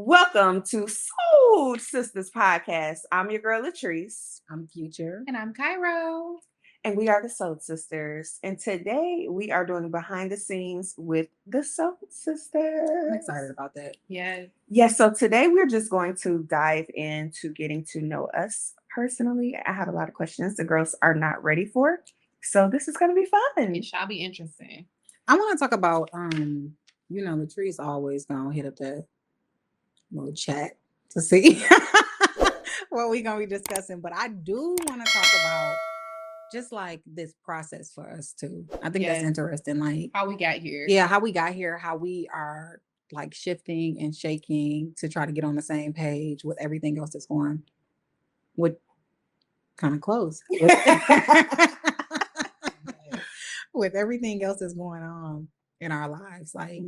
Welcome to Sold Sistas Podcast. I'm your girl Latrice. I'm Future. And I'm Cairo. And we are the Sold Sisters. And today we are doing behind the scenes with the Sold Sisters. I'm excited about that. Yes, so today we're just going to dive into getting to know us personally. I have a lot of questions the girls are not ready for. So this is going to be fun. It shall be interesting. I want to talk about, Latrice always going to hit up that little chat to see what we're going to be discussing. But I do want to talk about just like this process for us too. I think that's interesting. Like how we got here. Yeah, how we got here, how we are like shifting and shaking to try to get on the same page with everything else that's going with kind of close. With everything else that's going on in our lives. Like,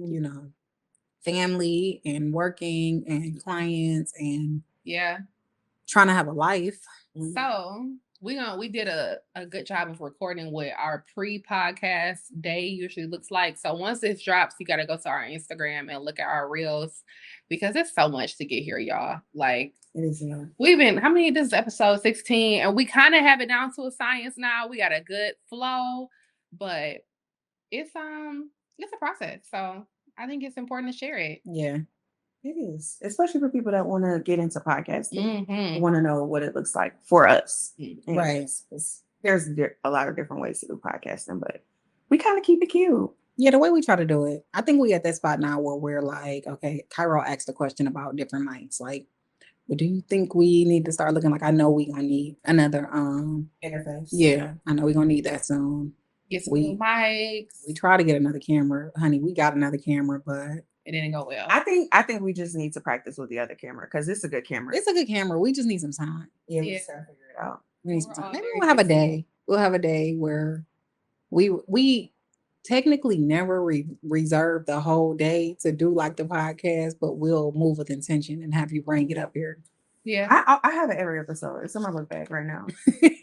family and working and clients and trying to have a life. So we did a good job of recording what our pre-podcast day usually looks like. So once this drops, you got to go to our Instagram and look at our reels because it's so much to get here, y'all. Like it is. This is episode 16 and we kind of have it down to a science now. We got a good flow, but it's a process. So I think it's important to share it. Yeah. It is, especially for people that want to get into podcasting, want to know what it looks like for us. Right. There's a lot of different ways to do podcasting, but we kind of keep it cute. Yeah, the way we try to do it. I think we at that spot now where we're like, okay, Cairo asked a question about different mics. Like, but do you think we need to start looking like, I know we're going to need another interface. Yeah, I know we're going to need that soon. Get some new mics. We try to get another camera. Honey, we got another camera, but it didn't go well. I think we just need to practice with the other camera because it's a good camera. It's a good camera. We just need some time. Yeah, we just gotta figure it out. We need some time. Maybe we'll have a day. We'll have a day where we technically never reserve the whole day to do like the podcast, but we'll move with intention and have you bring it up here. Yeah, I have it every episode. It's in my book bag right now,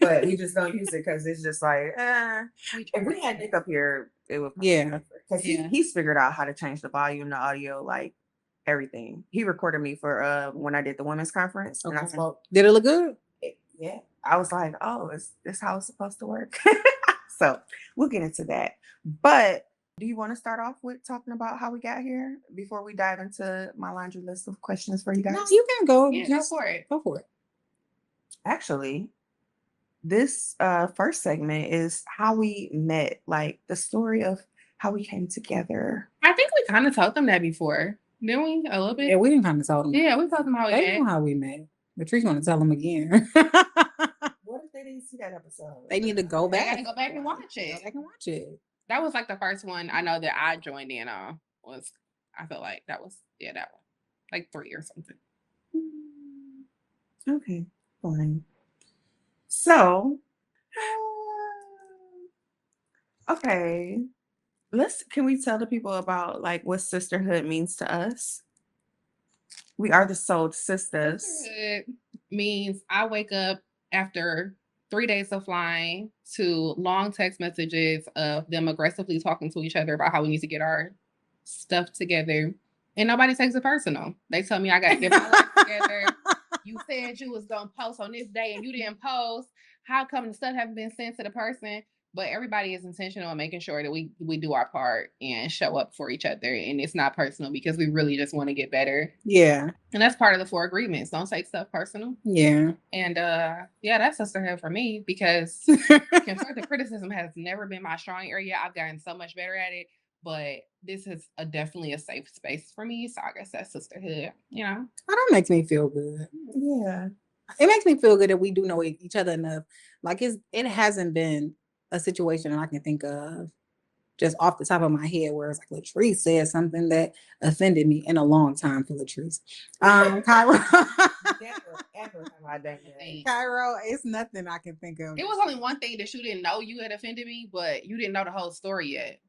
but we just don't use it because it's just like, if we had Nick up here, it would because he's figured out how to change the volume, the audio, like everything. He recorded me for when I did the women's conference. Okay. And I spoke. Did it look good? Yeah, I was like, oh, is this how it's supposed to work? So we'll get into that. But do you want to start off with talking about how we got here before we dive into my laundry list of questions for you guys? No, you can go. Yeah, go for it. Go for it. Actually, this first segment is how we met, like the story of how we came together. I think we kind of told them that before, didn't we? A little bit. Yeah, we didn't kind of tell them. Yeah, we told them how we met. They know how we met. Latrice want to tell them again. What if they didn't see that episode? They need to go back. They got to go back and watch it. Go back and watch it. That was like the first one I know that I joined in on. I feel like that was that one, like 3 or something. Okay, fine. So, okay, can we tell the people about like what sisterhood means to us? We are the Sold Sistas. It means I wake up after 3 days of flying to long text messages of them aggressively talking to each other about how we need to get our stuff together. And nobody takes it personal. They tell me I got to get my life together. You said you was going to post on this day and you didn't post. How come the stuff haven't been sent to the person? But everybody is intentional in making sure that we do our part and show up for each other. And it's not personal because we really just want to get better. Yeah. And that's part of the 4 agreements. Don't take stuff personal. Yeah. And that's sisterhood for me because constructive criticism has never been my strong area. I've gotten so much better at it. But this is definitely a safe space for me. So I guess that's sisterhood, Oh, that makes me feel good. Yeah. It makes me feel good that we do know each other enough. Like it hasn't been a situation that I can think of just off the top of my head where it's like Latrice said something that offended me in a long time for Latrice. Cairo. Ever have I done that? Cairo, it's nothing I can think of. It was only one thing that you didn't know you had offended me, but you didn't know the whole story yet.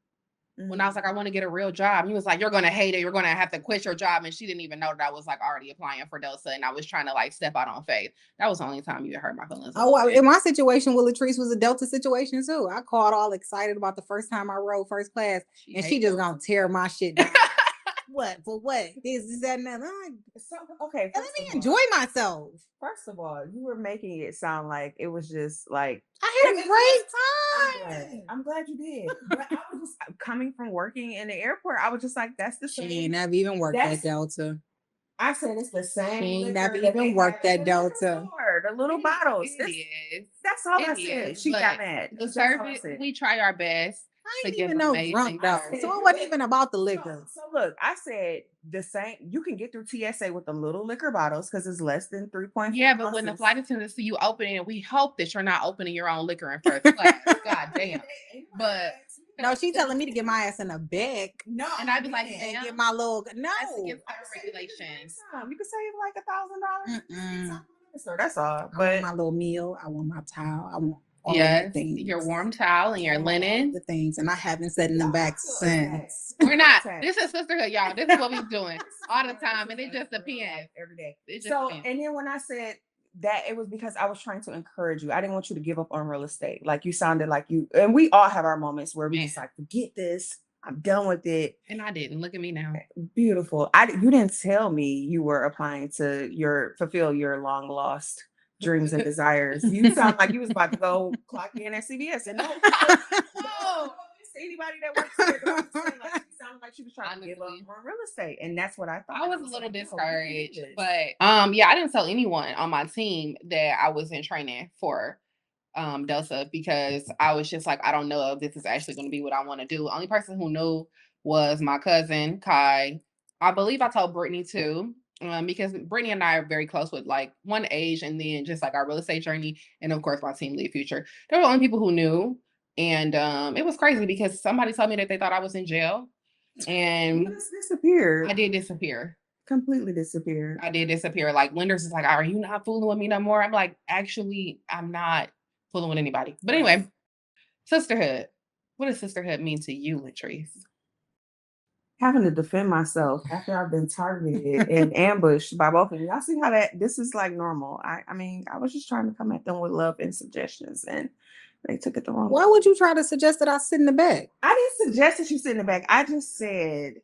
Mm-hmm. When I was like, I want to get a real job, he was like, you're going to hate it. You're going to have to quit your job. And she didn't even know that I was like already applying for DOSA and I was trying to like step out on faith. That was the only time you hurt my feelings. Oh, in my situation with Latrice was a Delta situation too. I called all excited about the first time I rode first class and she just going to tear my shit down. What? For what? This, that, and that. So, okay, Let me enjoy myself. First of all, you were making it sound like it was just like I had a great time. I'm glad you did. But I was just coming from working in the airport. I was just like, that's the same. She ain't never even worked at Delta. I said it's the same. She ain't never even worked at Delta. The little bottles. That's all I said. She got mad. The service, we try our best. I ain't even know drunk though. So it wasn't even about the liquor. So look, I said the same. You can get through TSA with the little liquor bottles because it's less than 3.5. Yeah, but when the flight attendants see you opening it, we hope that you're not opening your own liquor in first class. God damn. But no, she's telling me to get my ass in a bag. No, and I'd be like, and get my little no. That's against our regulations. You can save like $1,000. So that's all. But I want my little meal. I want my towel. I want all the things. Your warm towel and your linen. The things, and I haven't set in them back since. We're not. This is sisterhood, y'all. This is what we're doing all the time, and it just depends every day. And then when I said that, it was because I was trying to encourage you. I didn't want you to give up on real estate. Like you sounded like you, and we all have our moments where we just like, forget this. I'm done with it. And I didn't. Look at me now. Beautiful. You didn't tell me you were applying to fulfill your long lost dreams and desires. You sound like you was about to go clock in at CVS. And no, anybody that works there, sounded like she was trying to give up on real estate. And that's what I thought. I was a little discouraged. But yeah, I didn't tell anyone on my team that I was in training for Delta because I was just like, I don't know if this is actually going to be what I want to do. The only person who knew was my cousin Kai. I believe I told Brittany too, because Brittany and I are very close with like one age and then just like our real estate journey. And of course my team lead future. They were the only people who knew. And it was crazy because somebody told me that they thought I was in jail. And you just disappeared. I did disappear. Completely disappeared. I did disappear. Like lenders is like, are you not fooling with me no more? I'm like, actually, I'm not fooling with anybody. But anyway, sisterhood. What does sisterhood mean to you, Latrice? Having to defend myself after I've been targeted and ambushed by both of you. Y'all see how this is like normal. I mean, I was just trying to come at them with love and suggestions and they took it the wrong way. Why would you try to suggest that I sit in the back? I didn't suggest that you sit in the back. I just said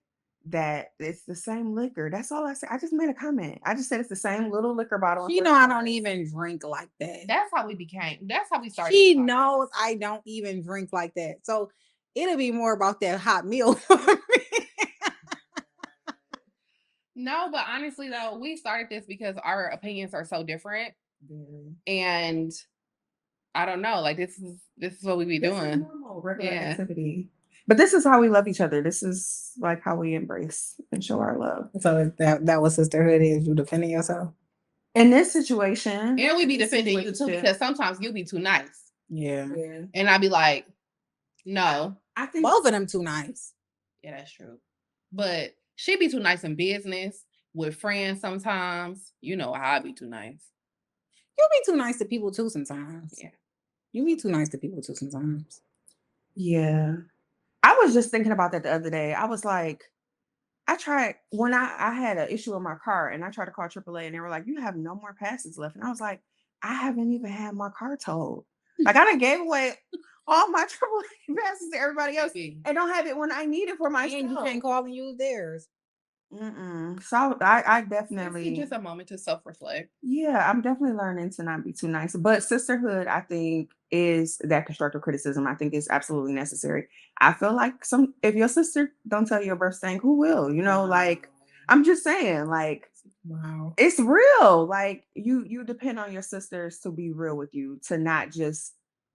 that it's the same liquor. That's all I said. I just made a comment. I just said it's the same little liquor bottle. You know, I don't even drink like that. That's how we started. She knows I don't even drink like that. So it'll be more about that hot meal for me. No, but honestly though, we started this because our opinions are so different. And I don't know, like this is what we be doing. Normal, regular activity. But this is how we love each other. This is like how we embrace and show our love. So that was sisterhood, is you defending yourself? In this situation. And we be defending you too, because sometimes you'll be too nice. Yeah. And I'll be like, no. I think both of them too nice. Yeah, that's true. But she be too nice in business, with friends sometimes. You know how I be too nice. You be too nice to people too sometimes. Yeah. You be too nice to people too sometimes. Yeah. I was just thinking about that the other day. I was like, I tried when I had an issue with my car and I tried to call AAA and they were like, you have no more passes left. And I was like, I haven't even had my car towed. Like I done gave away all my AAA passes to everybody else and don't have it when I need it for myself. And you can't call and use theirs. So I definitely, it's just a moment to self-reflect. Yeah, I'm definitely learning to not be too nice. But sisterhood, I think, is that constructive criticism. I think is absolutely necessary. I feel like if your sister don't tell you your birth thing, who will? You know, like I'm just saying, like, wow, it's real. Like you depend on your sisters to be real with you, to not just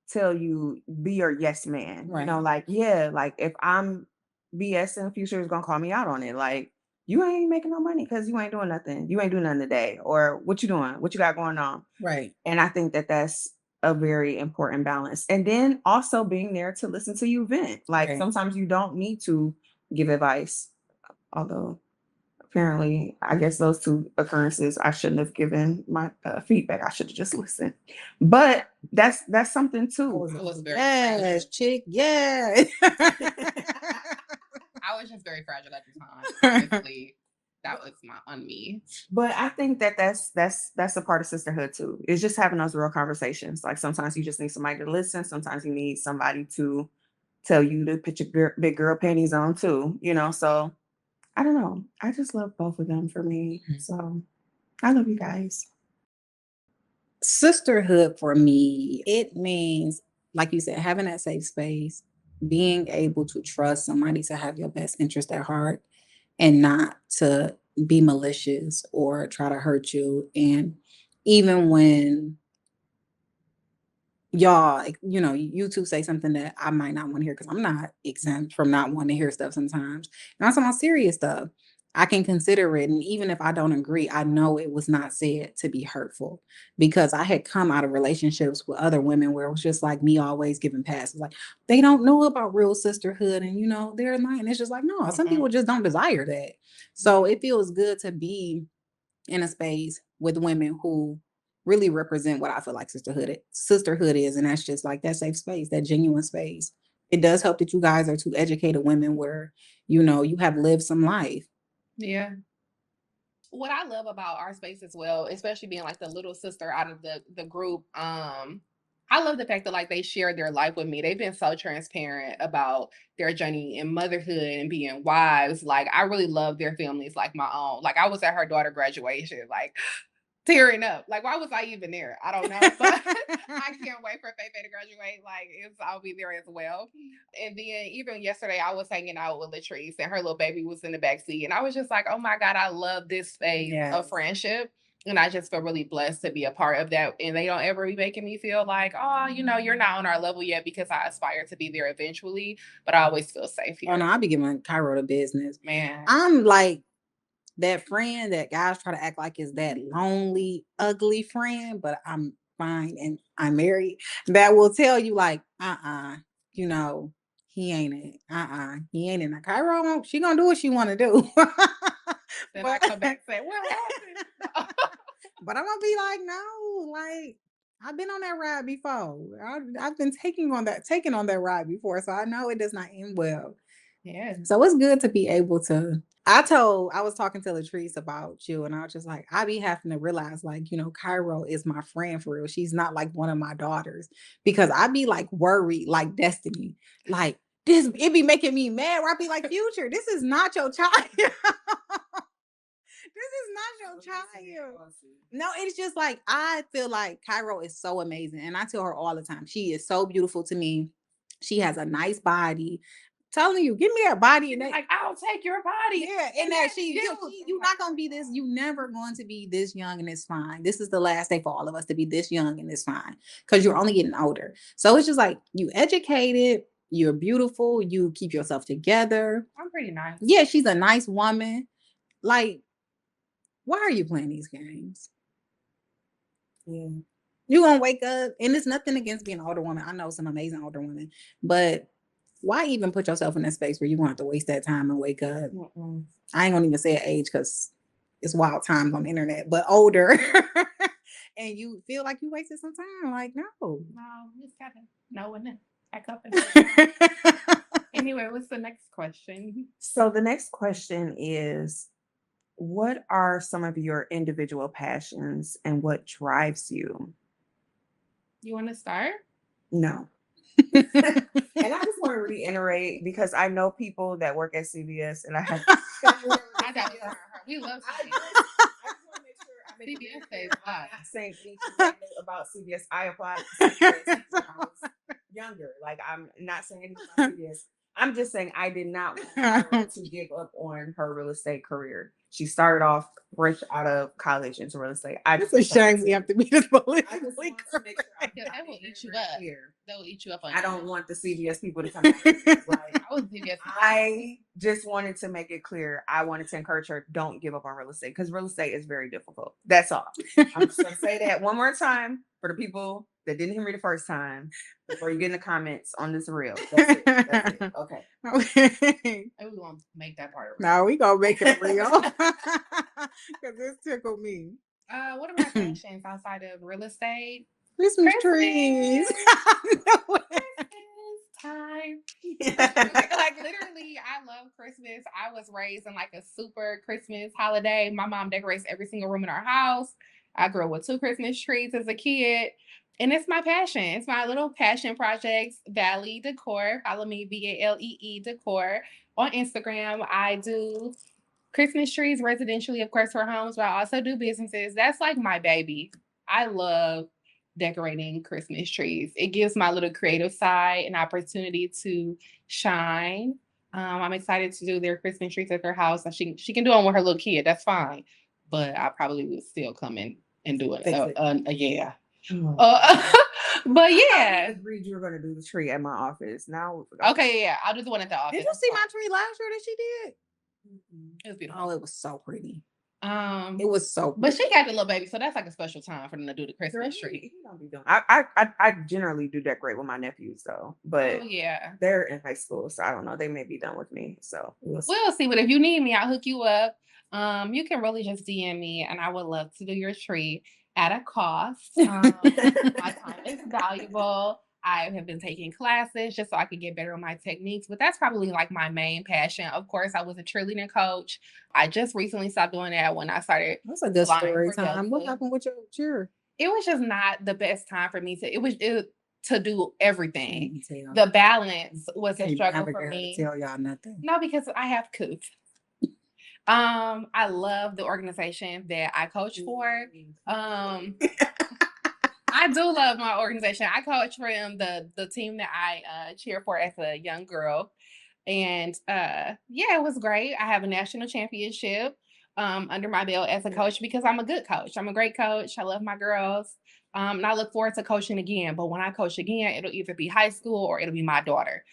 tell you, be your yes man. Right. You know, like, yeah, like if I'm BSing, Future is gonna call me out on it. Like, you ain't making no money because you ain't doing nothing. You ain't doing nothing today. Or what you doing? What you got going on? Right. And I think that that's a very important balance. And then also being there to listen to you vent. Like sometimes you don't need to give advice. Although apparently, I guess those two occurrences, I shouldn't have given my feedback. I should have just listened. But that's something too. It was very yes, chick. Yeah. I was just very fragile at the time. Honestly, that was on me. But I think that's a part of sisterhood too. It's just having those real conversations. Like sometimes you just need somebody to listen. Sometimes you need somebody to tell you to put your big girl panties on too. You know, so I don't know. I just love both of them for me. So I love you guys. Sisterhood for me, it means, like you said, having that safe space, being able to trust somebody to have your best interest at heart and not to be malicious or try to hurt you. And even when y'all, you two say something that I might not want to hear, because I'm not exempt from not wanting to hear stuff sometimes. And I'm talking about serious stuff. I can consider it. And even if I don't agree, I know it was not said to be hurtful, because I had come out of relationships with other women where it was just like me always giving passes. Like, they don't know about real sisterhood and, they're not. And it's just like, no, some people just don't desire that. So it feels good to be in a space with women who really represent what I feel like sisterhood is. And that's just like that safe space, that genuine space. It does help that you guys are two educated women where, you have lived some life. Yeah. What I love about our space as well, especially being like the little sister out of the group, I love the fact that like they share their life with me. They've been so transparent about their journey in motherhood and being wives. Like, I really love their families like my own. Like, I was at her daughter graduation, like tearing up. Like, why was I even there? I don't know. But I can't wait for Faye to graduate. Like, I'll be there as well. And then even yesterday, I was hanging out with Latrice and her little baby was in the backseat. And I was just like, oh my God, I love this space of friendship. And I just feel really blessed to be a part of that. And they don't ever be making me feel like, oh, you're not on our level yet, because I aspire to be there eventually. But I always feel safe here. Oh, no, I'll be giving Cairo the business. Man. I'm like that friend that guys try to act like is that lonely, ugly friend, but I'm fine and I'm married, that will tell you like, he ain't it. He ain't it. Now, Cairo, she gonna do what she want to do. Then I come back and say, what happened? But I'm gonna be like, no, like, I've been on that ride before. I've been taking on that ride before, so I know it does not end well. Yeah. So it's good to be able to. I was talking to Latrice about you, and I was just like, I be having to realize, like, Cairo is my friend for real. She's not like one of my daughters, because I be like worried, like Destiny, like this. It be making me mad. Where I be like, Future, this is not your child. This is not your child. No, it's just like, I feel like Cairo is so amazing. And I tell her all the time, she is so beautiful to me. She has a nice body. Telling you, give me that body. And like, I'll take your body. Yeah. And that you're not going to be this. You're never going to be this young, and it's fine. This is the last day for all of us to be this young, and it's fine, because you're only getting older. So it's just like, you educated, you're beautiful, you keep yourself together. I'm pretty nice. Yeah, she's a nice woman. Like, why are you playing these games? Yeah. You're going to wake up, and it's nothing against being an older woman. I know some amazing older women, but why even put yourself in that space where you want to waste that time and wake up? I ain't going to even say an age, because it's wild times on the internet, but older. And you feel like you wasted some time. Like, no. No, you just got to know when to back up. Anyway, what's the next question? So the next question is, what are some of your individual passions and what drives you? You want to start? No. And I just want to reiterate, because I know people that work at CVS, and I have. We love CVS. I just want to make sure I make CVS says saying anything about CVS. I applied to CVS when I was younger. Like, I'm not saying anything about CVS. I'm just saying I did not want her to give up on her real estate career. She started off fresh out of college into real estate. It's a shame we have to be this politically I just want to make sure they will eat you up. They will eat you up. I don't want the CVS people to come back. Like, I just wanted to make it clear. I wanted to encourage her, don't give up on real estate, because real estate is very difficult. That's all. I'm just going to say that one more time for the people that didn't hear me the first time, before you get in the comments on this reel. That's it. That's it. Okay. We're going to make that part of it. No, we going to make it real. Because this tickled me. What are my passions outside of real estate? Christmas trees. Christmas time. Like, literally, I love Christmas. I was raised in like a super Christmas holiday. My mom decorates every single room in our house. I grew up with 2 Christmas trees as a kid. And it's my passion. It's my little passion projects, Valley Decor. Follow me, VALEE Decor, on Instagram. I do Christmas trees residentially, of course, for homes, but I also do businesses. That's like my baby. I love decorating Christmas trees. It gives my little creative side an opportunity to shine. I'm excited to do their Christmas trees at their house. She can do them with her little kid. That's fine. But I probably would still come in and do it. Yeah. But yeah. I agreed you were going to do the tree at my office. Now, okay, yeah, I'll do the one at the office. Did you see my tree last year that she did? It was beautiful. Oh, it was so pretty. It was so pretty. But she got the little baby, so that's like a special time for them to do the Christmas tree. I generally do decorate with my nephews though, but yeah, they're in high school, so I don't know. They may be done with me, so we'll see. But if you need me, I'll hook you up. You can really just DM me, and I would love to do your tree at a cost. My time is valuable. I have been taking classes just so I could get better on my techniques, but that's probably like my main passion. Of course, I was a cheerleading coach. I just recently stopped doing that when I started. That's a good story time. What happened with your cheer? It was just not the best time for me to do everything. The balance was a struggle for me. Tell y'all nothing. No, because I have coof. I love the organization that I coach for. I do love my organization. I coach for them, the team that I cheer for as a young girl. And yeah, it was great. I have a national championship under my belt as a coach because I'm a good coach. I'm a great coach. I love my girls. And I look forward to coaching again. But when I coach again, it'll either be high school or it'll be my daughter.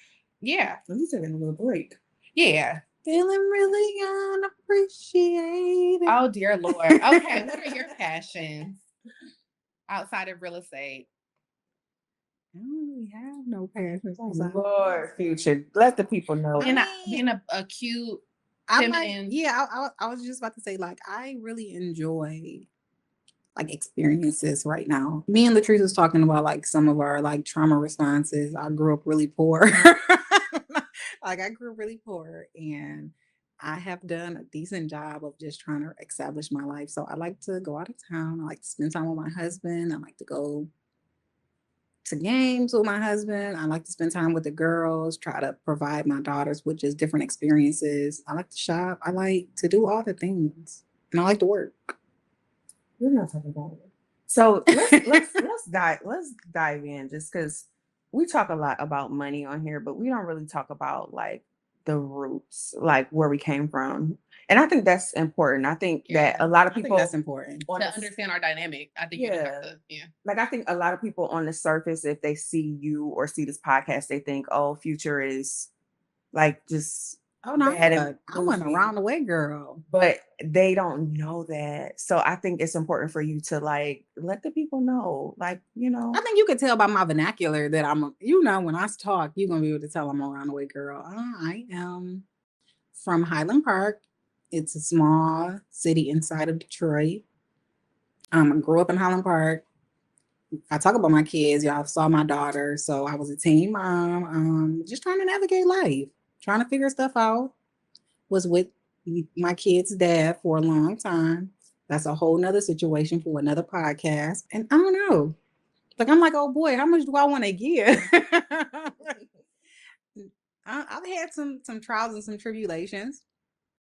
Yeah. You're taking a little break. Yeah. Feeling really unappreciated. Oh, dear Lord. Okay. What are your passions outside of real estate? I don't really have no passions. Lord, future. Let the people know. Being a cute, feminine. I was just about to say, like, I really enjoy like experiences right now. Me and Latrice was talking about like some of our like trauma responses. I grew up really poor. Like I grew up really poor and I have done a decent job of just trying to establish my life. So I like to go out of town. I like to spend time with my husband. I like to go to games with my husband. I like to spend time with the girls, try to provide my daughters with just different experiences. I like to shop. I like to do all the things. And I like to work. We're not talking about it. So let's dive in just because we talk a lot about money on here, but we don't really talk about like the roots, like where we came from. And I think that's important. I think that a lot of people that's important to understand our dynamic. I think you have to, like I think a lot of people on the surface, if they see you or see this podcast, they think, oh, Future is like just I went around the way, girl. But they don't know that. So I think it's important for you to like let the people know, like, you know. I think you can tell by my vernacular that when I talk, you're going to be able to tell I'm around the way, girl. I am from Highland Park. It's a small city inside of Detroit. I grew up in Highland Park. I talk about my kids. Y'all saw my daughter. So I was a teen mom, just trying to navigate life. Trying to figure stuff out. Was with my kid's dad for a long time. That's a whole nother situation for another podcast. And I don't know. Like, I'm like, oh boy, how much do I want to give? I've had some trials and some tribulations.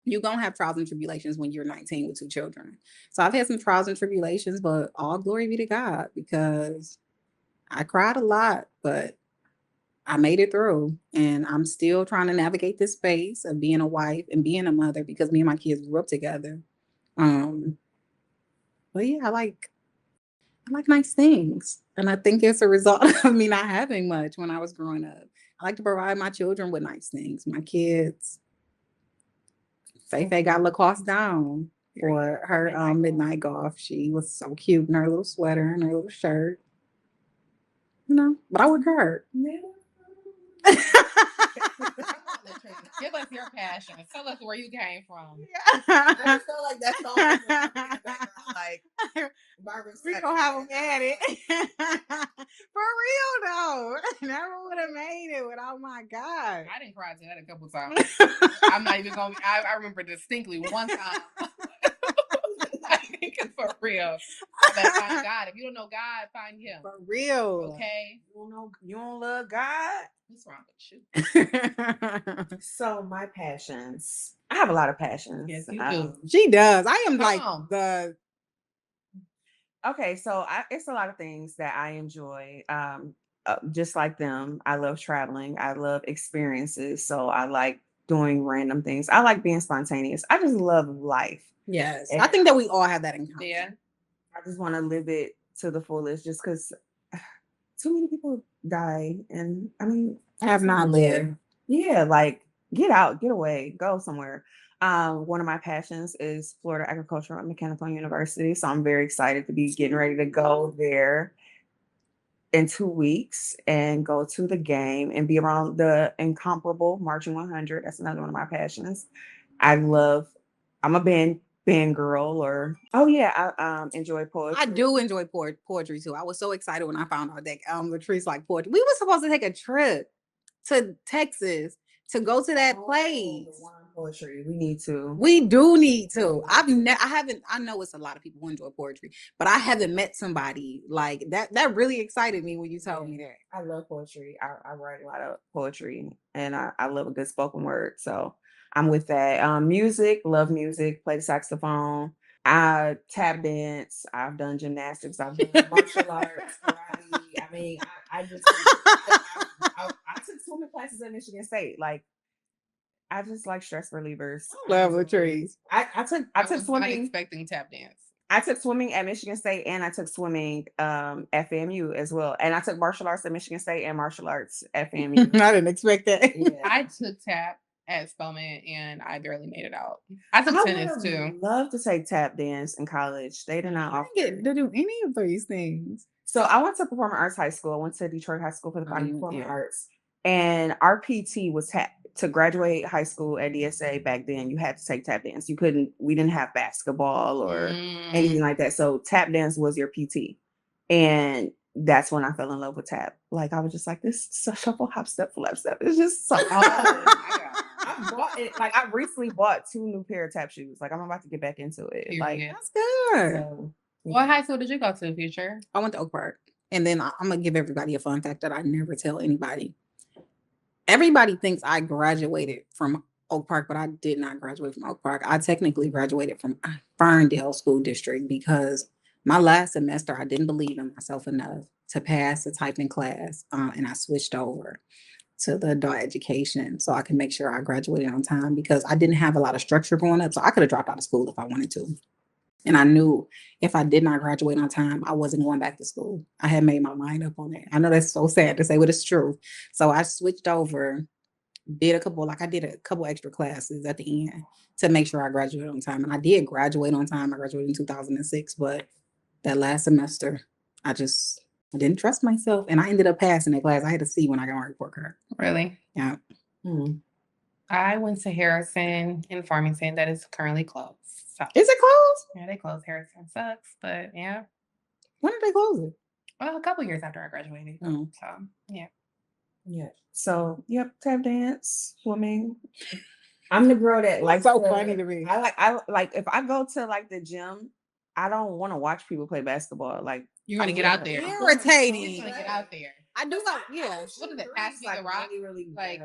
You're going to have trials and tribulations when you're 19 with 2 children. So I've had some trials and tribulations, but all glory be to God because I cried a lot, but I made it through and I'm still trying to navigate this space of being a wife and being a mother because me and my kids grew up together. But yeah, I like nice things. And I think it's a result of me not having much when I was growing up. I like to provide my children with nice things. My kids, Faye got Lacoste down for her midnight golf. She was so cute in her little sweater and her little shirt. You know, but I work hard. Give us your passion. Tell us where you came from. I feel like that's all. Like, we gonna have them at it. For real though. Never would have made it without my God. I didn't cry to that a couple times. I'm not even gonna. I remember distinctly one time. I didn't For real. I better find God. If you don't know God, find him. For real. Okay. You don't love God? What's wrong with you? So my passions. I have a lot of passions. Yes, you do. She does. I am Okay, so it's a lot of things that I enjoy. Just like them, I love traveling. I love experiences. So I like doing random things. I like being spontaneous. I just love life. Yes. And I think that we all have that in common. Yeah. I just want to live it to the fullest just because too many people die. And I mean, Have not lived. Yeah, like get out, get away, go somewhere. One of my passions is Florida Agricultural and Mechanical University. So I'm very excited to be getting ready to go there in 2 weeks and go to the game and be around the incomparable Marching 100. That's another one of my passions. I'm a band girl I enjoy poetry. I do enjoy poetry too. I was so excited when I found out that Latrice like poetry. We were supposed to take a trip to Texas to go to that place. Poetry. We need to. We do need to. I know it's a lot of people who enjoy poetry, but I haven't met somebody like that. That really excited me when you told me that. I love poetry. I write a lot of poetry and I love a good spoken word. So I'm with that. Love music, play the saxophone. I tap dance. I've done gymnastics. I've done martial arts, karate. I mean, I took swimming classes at Michigan State. Like, I just like stress relievers. Love Latrice. I took swimming. Not expecting tap dance. I took swimming at Michigan State and I took swimming at FAMU as well. And I took martial arts at Michigan State and martial arts at FAMU. I didn't expect that. Yeah. I took tap at Spelman and I barely made it out. I took tennis too. Love to take tap dance in college. They did not offer. I didn't get to do any of these things. So I went to Performing Arts High School. I went to Detroit High School for the Performing Arts. And our PT was to graduate high school at DSA back then. You had to take tap dance. We didn't have basketball or anything like that. So tap dance was your PT. And that's when I fell in love with tap. Like I was just like, this shuffle, hop, step, flap, step. It's just so I bought it. Like I recently bought 2 new pair of tap shoes. Like I'm about to get back into it. Like that's good. So, what high school did you go to, Future? I went to Oak Park. And then I'm gonna give everybody a fun fact that I never tell anybody. Everybody thinks I graduated from Oak Park, but I did not graduate from Oak Park. I technically graduated from Ferndale School District because my last semester, I didn't believe in myself enough to pass the typing class. And I switched over to the adult education so I can make sure I graduated on time because I didn't have a lot of structure going up. So I could have dropped out of school if I wanted to. And I knew if I did not graduate on time, I wasn't going back to school. I had made my mind up on it. I know that's so sad to say, but it's true. So I switched over, did a couple extra classes at the end to make sure I graduated on time. And I did graduate on time. I graduated in 2006, but that last semester, I didn't trust myself. And I ended up passing that class. I had to see when I got my report card. Really? Yeah. I went to Harrison in Farmington. That is currently closed. So. Is it closed? Yeah, they closed Harrison. Sucks, but yeah. When did they close it? Well, a couple years after I graduated. Oh. So, yeah. Yeah. So, yep, tap dance, swimming. I'm the girl that likes so funny to me. I like if I go to like the gym, I don't want to watch people play basketball. Like you're gonna get out there. Irritating. You're gonna get out there. I do like, yeah. What is it? Pass me the rock. Really like,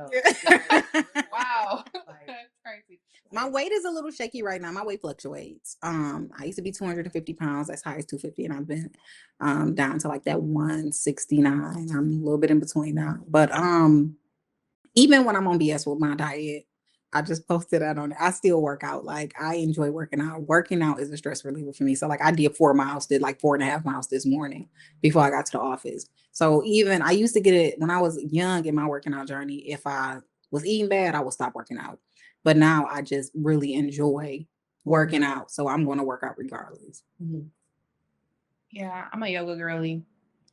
wow. That's crazy. My weight is a little shaky right now. My weight fluctuates. I used to be 250 pounds, as high as 250, and I've been down to like that 169. I'm a little bit in between now. But even when I'm on BS with my diet, I just posted that on it. I still work out. Like I enjoy working out. Working out is a stress reliever for me. So like I did 4 miles, did like 4.5 miles this morning before I got to the office. So even I used to get it when I was young in my working out journey. If I was eating bad, I would stop working out. But now I just really enjoy working out. So I'm going to work out regardless. Mm-hmm. Yeah, I'm a yoga girly.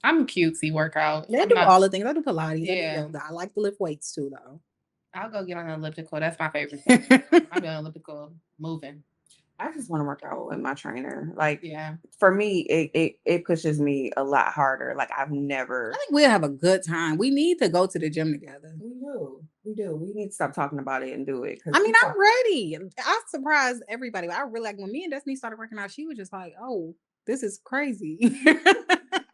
I'm cutesy workout. I do all the things. I do Pilates. Yeah. I like to lift weights too, though. I'll go get on the elliptical. That's my favorite thing. I'll be on elliptical moving. I just want to work out with my trainer. Like, yeah, for me, it pushes me a lot harder. Like, I've never. I think we'll have a good time. We need to go to the gym together. We We do. We need to stop talking about it and do it. I mean, I'm ready. I surprised everybody. I really like when me and Destiny started working out. She was just like, "Oh, this is crazy."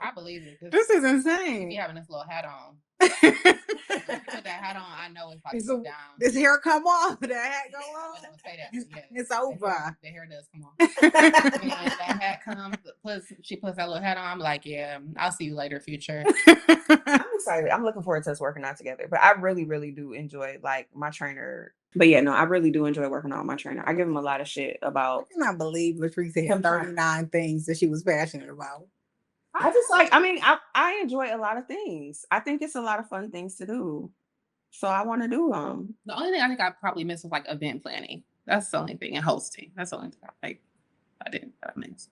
I believe it. This is insane. You having this little hat on. Put that hat on. I know it's like go down. This hair come off. That hat go off. Say that. Yeah. It's over. The hair does come off. When that hat comes, she puts that little hat on. I'm like, yeah, I'll see you later, future. I'm excited. I'm looking forward to us working out together. But I really, really do enjoy like my trainer. But yeah, no, I really do enjoy working out with my trainer. I give him a lot of shit about. I cannot believe Latrice had 39 things that she was passionate about. I just like, I mean, I enjoy a lot of things. I think it's a lot of fun things to do. So I want to do them. The only thing I think I probably missed was like event planning. That's the only thing, and hosting. That's the only thing I didn't miss.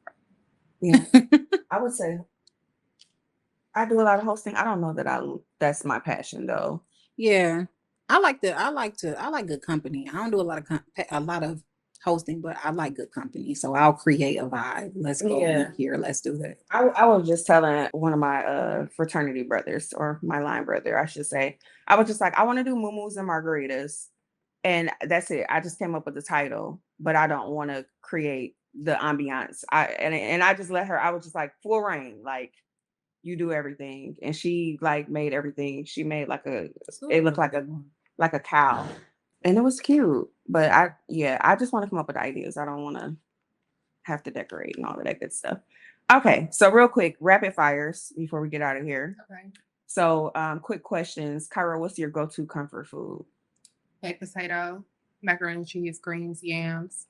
Yeah. I would say I do a lot of hosting. I don't know that that's my passion though. Yeah. I like good company. I don't do a lot of hosting, but I like good company. So I'll create a vibe. Let's go here. Let's do that. I was just telling one of my fraternity brothers, or my line brother, I should say. I was just like, I want to do muumuus and margaritas. And that's it. I just came up with the title, but I don't want to create the ambiance. And I just let her, I was just like, full reign, like you do everything. And she like made everything. She made it looked like a cow. And it was cute. But I just want to come up with ideas. I don't want to have to decorate and all of that good stuff. Okay. So real quick, rapid fires before we get out of here. Okay. So quick questions. Kyra, what's your go-to comfort food? Baked potato, macaroni and cheese, greens, yams.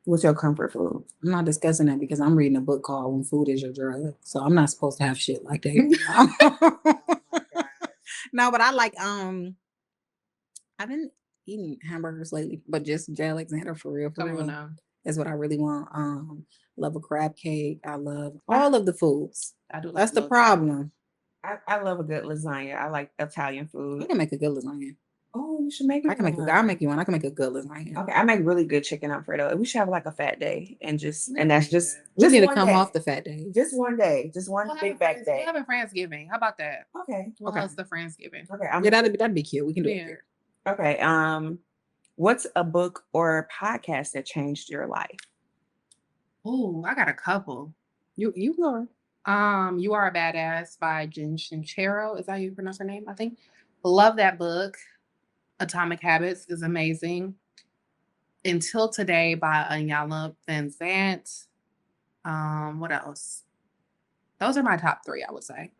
What's your comfort food? I'm not discussing that because I'm reading a book called When Food Is Your Drug. So I'm not supposed to have shit like that. No, but I like I've been eating hamburgers lately, but just J. Alexander for real. Is what I really want. Love a crab cake. I love all of the foods. That's the problem. I love a good lasagna. I like Italian food. I can make a good lasagna. Oh, you should make it. I'll make you one. I can make a good lasagna. Okay, I make really good chicken Alfredo. We should have like a fat day and that's just we need to come off the fat day. Just one day, just one big fat day. We're having Friendsgiving. How about that? Okay. We'll host the Friendsgiving. Okay. That'd be cute. We can do it here. Okay. What's a book or podcast that changed your life? Oh, I got a couple. You go. You Are a Badass by Jen Sincero. Is that how you pronounce her name? I think. Love that book. Atomic Habits is amazing. Until Today by Iyanla Vanzant. What else? Those are my top 3, I would say.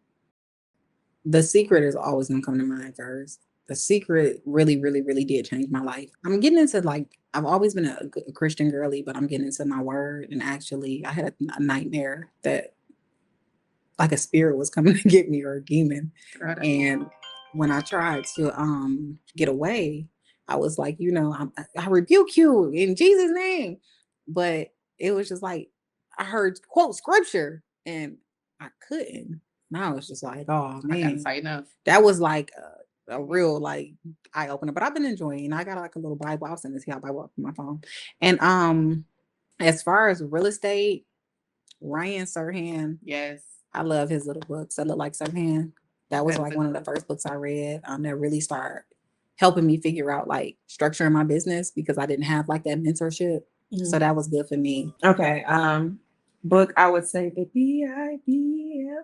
The Secret is always gonna come to mind first. The Secret really, really, really did change my life. I'm getting into I've always been a Christian girly, but I'm getting into my word. And actually, I had a nightmare that like a spirit was coming to get me, or a demon. And when I tried to get away, I was like, I rebuke you in Jesus' name. But it was just like I heard quote scripture and I couldn't. And I was just like, oh man, that was like a real like eye opener. But I've been enjoying. I got like a little Bible. I'll send this here Bible up on my phone. And as far as real estate, Ryan Serhant, yes, I love his little books that look like Serhant. That was like one of the first books I read that really started helping me figure out like structuring my business because I didn't have like that mentorship. Mm-hmm. So that was good for me. Okay. Book, I would say the BIBLE.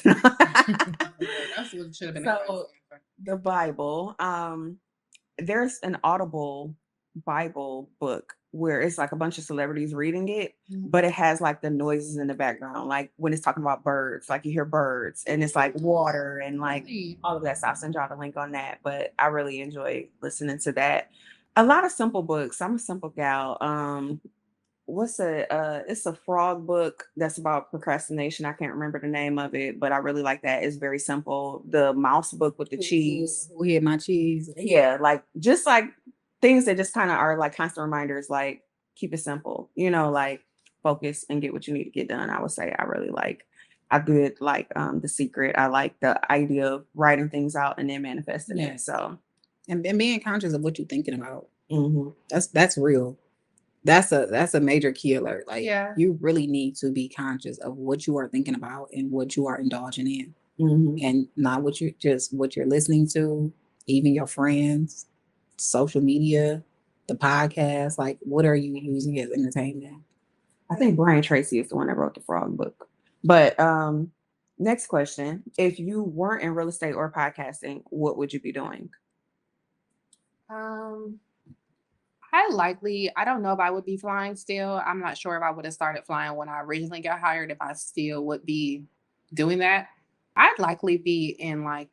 That's what it should have been. So the Bible. There's an Audible Bible book where it's like a bunch of celebrities reading it, but it has like the noises in the background, like when it's talking about birds, like you hear birds and it's like water and like all of that stuff. I'll send y'all the link on that, but I really enjoy listening to that. A lot of simple books. I'm a simple gal. It's a frog book that's about procrastination. I can't remember the name of it, but I really like that. It's very simple. The mouse book with the cheese. Who Hid My Cheese? Yeah, like just like things that just kind of are like constant reminders, like keep it simple, like focus and get what you need to get done. I would say I really like, I did like The Secret. I like the idea of writing things out and then manifesting it. So, and being conscious of what you're thinking about. Mm-hmm. That's real. That's a major key alert. Like you really need to be conscious of what you are thinking about and what you are indulging in, and not what you're listening to even your friends, social media, the podcast? Like, what are you using as entertainment? I think Brian Tracy is the one that wrote the Frog book. But next question. If you weren't in real estate or podcasting, what would you be doing? I don't know if I would be flying still. I'm not sure if I would have started flying when I originally got hired, if I still would be doing that. I'd likely be in like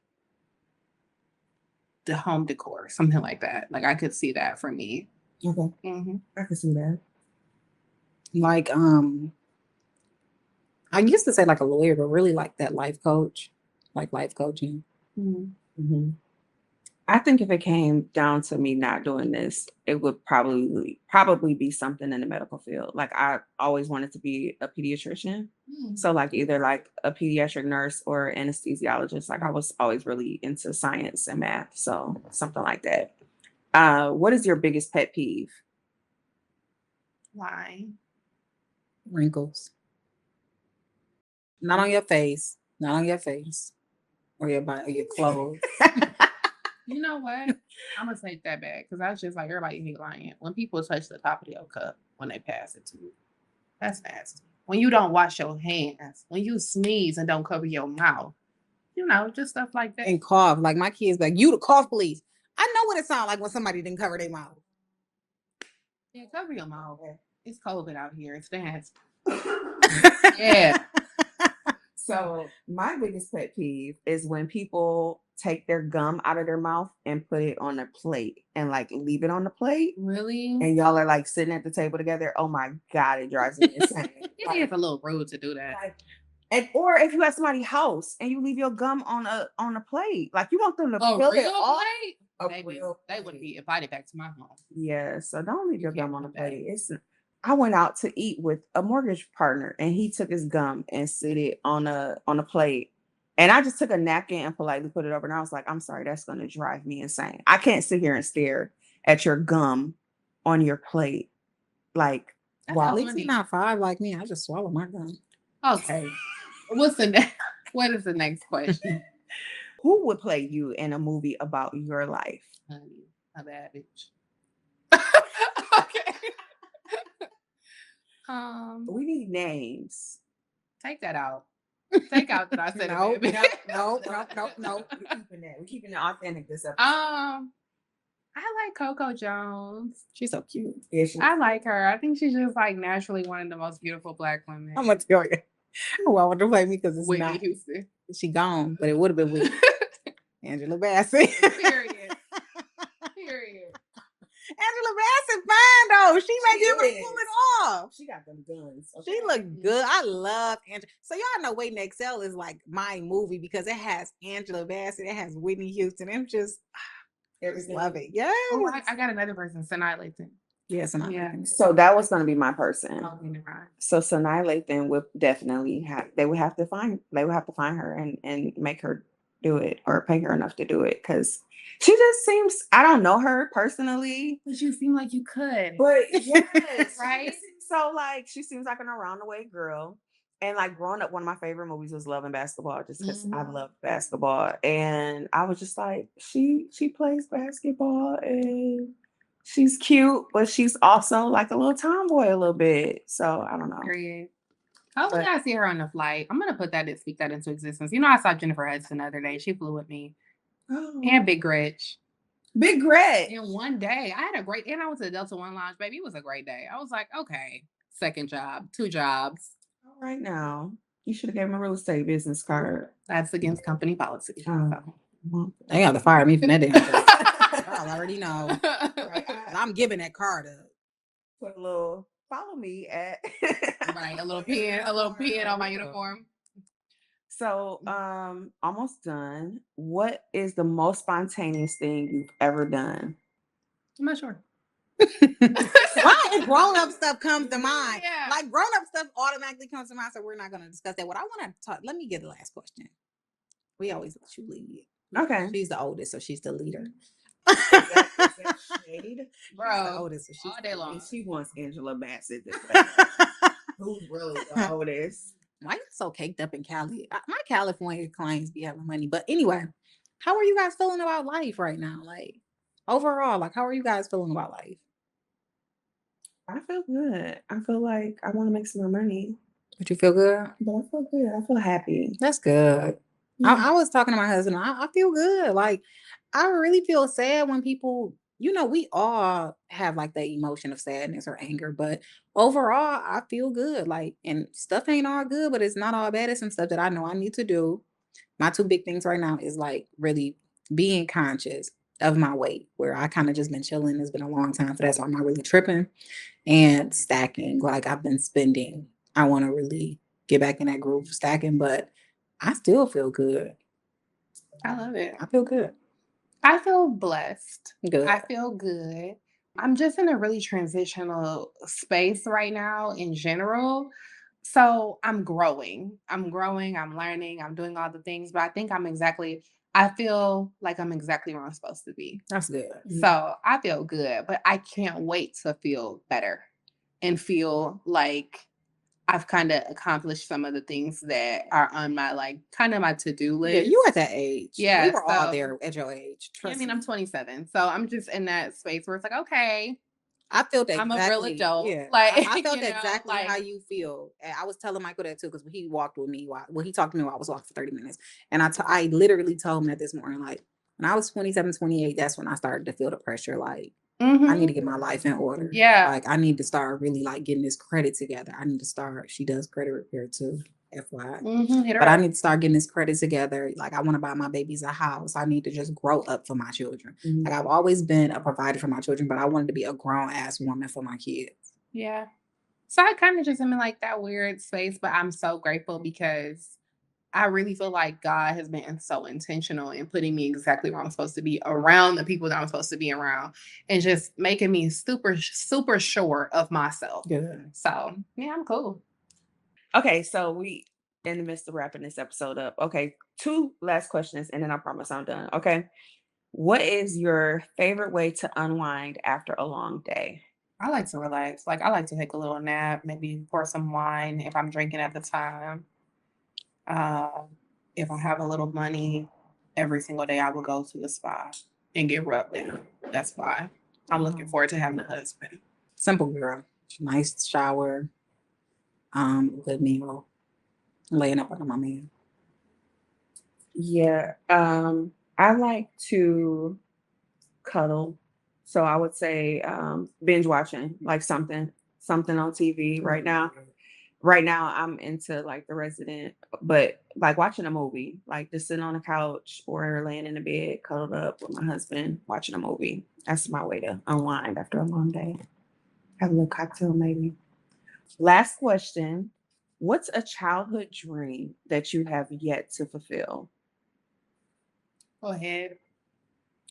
the home decor, something like that. Like I could see that for me. Okay. Mm-hmm. I can see that. Like, I used to say like a lawyer, but really like that life coach, like life coaching. Mm-hmm. I think if it came down to me not doing this, it would probably be something in the medical field. Like I always wanted to be a pediatrician. So like either like a pediatric nurse or anesthesiologist. Like I was always really into science and math. So something like that. What is your biggest pet peeve? Lying. Wrinkles. Not on your face. Not on your face. Or your body, or your clothes. You know what? I'm gonna take that back because I was just like everybody hate lying. When people touch the top of your cup when they pass it to you, that's nasty. When you don't wash your hands, when you sneeze and don't cover your mouth, just stuff like that. And cough. Like my kids, like you the cough police. I know what it sounds like when somebody didn't cover their mouth. Yeah, cover your mouth. It's COVID out here. It's nasty. Yeah. So my biggest pet peeve is when people take their gum out of their mouth and put it on a plate and like leave it on the plate. Really? And y'all are like sitting at the table together. Oh my God, it drives me insane. It is a little rude to do that. Or if you at somebody's house and you leave your gum on a plate, like you want them to fill it off. They wouldn't be invited back to my home. Yeah, so don't leave your gum on the plate. I went out to eat with a mortgage partner and he took his gum and sit it on a plate. And I just took a napkin and politely put it over. And I was like, I'm sorry, that's going to drive me insane. I can't sit here and stare at your gum on your plate. Like, wow. At least he's not 5 like me. I just swallow my gum. Okay. What is the next question? Who would play you in a movie about your life? Honey, a bad bitch. Okay. We need names. Take that out. Take out that I said no. We're keeping it authentic this episode. I like Coco Jones. She's so cute. Yeah, I like her. I think she's just like naturally one of the most beautiful Black women. I'm gonna tell you. Well, I want to play me because it's Whitney not. Houston. She gone, but it would have been Whitney. Angela Bassett. Period. Angela Bassett fine though. She may be able to pull it off. She got them guns. Okay. She looked good. I love Angela. So y'all know Waiting to Excel is like my movie because it has Angela Bassett, it has Whitney Houston. I'm just love it. Yeah. Oh, I got another person, Sanaa Lathan. Yes, yeah. So that was going to be my person. Oh, so Sanaa Lathan would definitely they would have to find her and make her do it or pay her enough to do it because she just seems, I don't know her personally, but you seem like you could. But yes, right? So like she seems like an around the way girl. And like growing up, one of my favorite movies was Love and Basketball, just because I love basketball. And I was just like, she plays basketball and she's cute, but she's also like a little tomboy a little bit. So I don't know. Period. Hopefully I see her on the flight. I'm gonna speak that into existence. I saw Jennifer Hudson the other day. She flew with me. Oh. And Big Gretch. Big Gretch. In one day. I had and I went to the Delta One Lounge, baby. It was a great day. I was like, okay, second job, 2 jobs. All right now. You should have gave him a real estate business card. That's against company policy. They got to fire me from that damn job. I already know. Right. I'm giving that card up. Put a little follow me at right, a little pen on my uniform. So almost done. What is the most spontaneous thing you've ever done? I'm not sure. Why grown-up stuff comes to mind? Yeah. Like grown-up stuff automatically comes to mind, so we're not going to discuss that. What I want to talk, let me get the last question. We always let you lead. Okay. She's the oldest, so she's the leader. Is that shade? Bro, she's the oldest, so she's all day long. She wants Angela Bassett. Who's really the oldest? Why you so caked up in Cali? My California clients be having money, but anyway, how are you guys feeling about life right now? Like overall, like how are you guys feeling about life? I feel good. I feel like I want to make some more money. But you feel good? But I feel good. I feel happy. That's good. Yeah. I was talking to my husband. I feel good. Like I really feel sad when people, we all have like the emotion of sadness or anger, but overall, I feel good. Like, and stuff ain't all good, but it's not all bad. It's some stuff that I know I need to do. My two big things right now is like really being conscious of my weight, where I kind of just been chilling. It's been a long time for that, so I'm not really tripping. And stacking, like I've been spending. I want to really get back in that groove of stacking, but I still feel good. I love it. I feel good. I feel blessed. Good. I feel good. I'm just in a really transitional space right now in general. So I'm growing. I'm learning, I'm doing all the things, but I feel like I'm exactly where I'm supposed to be. That's good. So I feel good, but I can't wait to feel better and feel like I've kind of accomplished some of the things that are on my my to-do list. Yeah, you at that age. Yeah, we were all there at your age. I mean, Me. I'm 27, so I'm just in that space where it's like, okay, I felt exactly. I'm a real adult. Yeah, Like I felt you know, exactly how you feel. And I was telling Michael that too because he walked with me. He talked to me while I was walking for 30 minutes, and I literally told him that this morning. Like when I was 27, 28, that's when I started to feel the pressure. Like I need to get my life in order. Yeah, like I need to start really like getting this credit together. I need to start. She does credit repair too. FYI. But I need to start getting this credit together. Like I want to buy my babies a house. I need to just grow up for my children. Like I've always been a provider for my children, but I wanted to be a grown ass woman for my kids. Yeah. So I kind of just am in like that weird space, but I'm so grateful because I really feel like God has been so intentional in putting me exactly where I'm supposed to be around the people that I'm supposed to be around and just making me super, super sure of myself. Good. So yeah, I'm cool. Okay, so we in the midst of wrapping this episode up. Okay, 2 last questions and then I promise I'm done. Okay. What is your favorite way to unwind after a long day? I like to relax. Like I like to take a little nap, maybe pour some wine if I'm drinking at the time. If I have a little money, every single day I will go to the spa and get rubbed down. That's why I'm looking forward to having a husband. Simple girl. Nice shower. Good meal. Laying up under my man. Yeah. I like to cuddle. So I would say binge watching, like something on TV right now. Right now I'm into like The Resident, but like watching a movie, like just sitting on the couch or laying in the bed, cuddled up with my husband, watching a movie. That's my way to unwind after a long day. Have a little cocktail maybe. Last question. What's a childhood dream that you have yet to fulfill? Go ahead.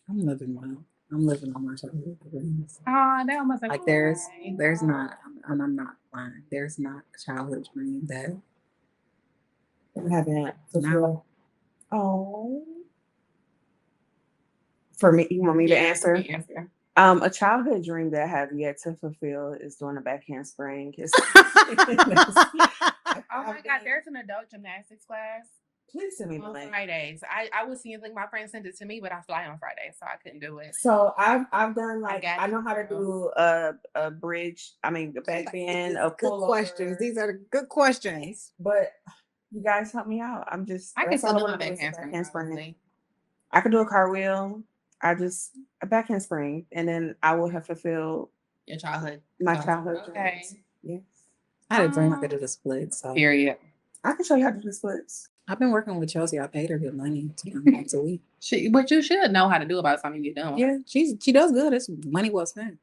I'm living well. I'm living on my childhood dreams. Oh, that almost like there's not, and I'm not lying. There's not a childhood dream that I haven't fulfilled. Oh, for me, you want me to answer? A childhood dream that I have yet to fulfill is doing a back handspring. Oh my God, there's an adult gymnastics class. Please send me the on link. Fridays. I was seeing like my friend sent it to me, but I fly on Fridays, so I couldn't do it. So I've done like I know how to do a bridge. I mean a back bend. A good questions. These are the good questions. But you guys help me out. I can still do a back handspring. I could do a cartwheel. A back handspring, and then I will have fulfilled your childhood. My childhood okay. dreams. Yes. I had a dream I could do the splits. So. Period. I can show you how to do the splits. I've been working with Chelsea. I paid her good money to come once a week. But you should know how to do it by the time you get done. Yeah, she does good. It's money well spent.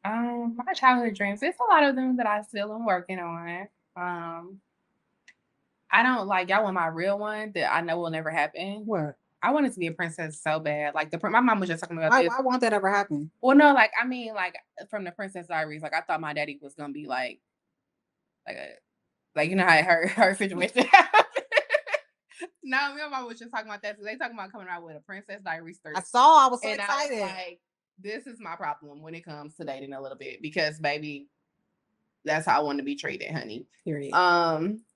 My childhood dreams. It's a lot of them that I still am working on. I don't like y'all want my real one that I know will never happen. What? I wanted to be a princess so bad. Like my mom was just talking about this. Why won't that ever happen? Well, no, like I mean, like from the Princess Diaries, like I thought my daddy was gonna be like you know how her situation happened. No, me and my mom was just talking about that. So they talking about coming out with a Princess Diaries 3. I was so and excited. I was like, this is my problem when it comes to dating a little bit because baby, that's how I want to be treated, honey. Period.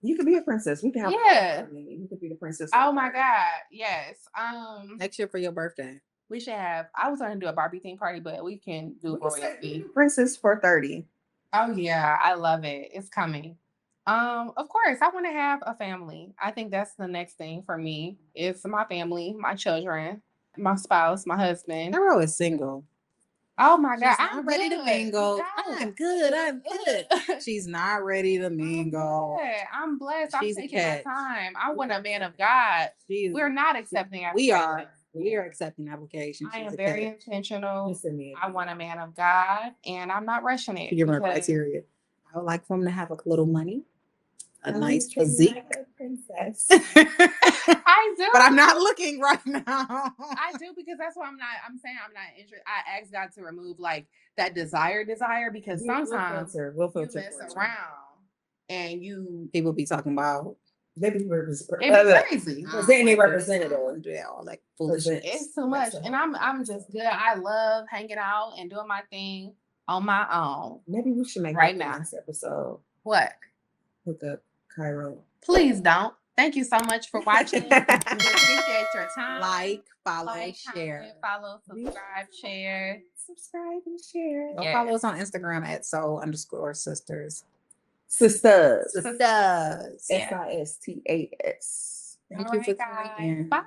You could be a princess. We can have you could be the princess. Oh my God. Yes. Next year for your birthday. We should have. I was going to do a Barbie theme party, but we can do royalty. Princess for 30. Oh yeah, I love it. It's coming. Of course, I want to have a family. I think that's the next thing for me. It's my family, my children, my spouse, my husband. Carol is single. Oh my God, I'm ready to mingle. I'm good. I'm good. She's not ready to mingle. I'm blessed. I'm taking my time. I want a man of God. We're not accepting applications. We are accepting applications. I am very intentional. I want a man of God, and I'm not rushing it. Give her criteria. I would like for him to have a little money, a nice physique. Like a princess. I do, but I'm not looking right now. I do because that's why I'm saying I'm not interested. I asked God to remove like that desire because sometimes we'll filter you mess around and people be talking about. They be crazy. They ain't representative. Yeah, all like foolishness. It's too much, and I'm just good. I love hanging out and doing my thing on my own. Maybe we should make right now next episode. What? Hook up Cairo. Please don't. Thank you so much for watching. Appreciate your time. Like, follow, share. Follow, subscribe, share. Subscribe and share. Yes. Follow us on Instagram at Sold_Sisters. Sistas. Sistas. SISTAS. Thank you for tuning in. Bye.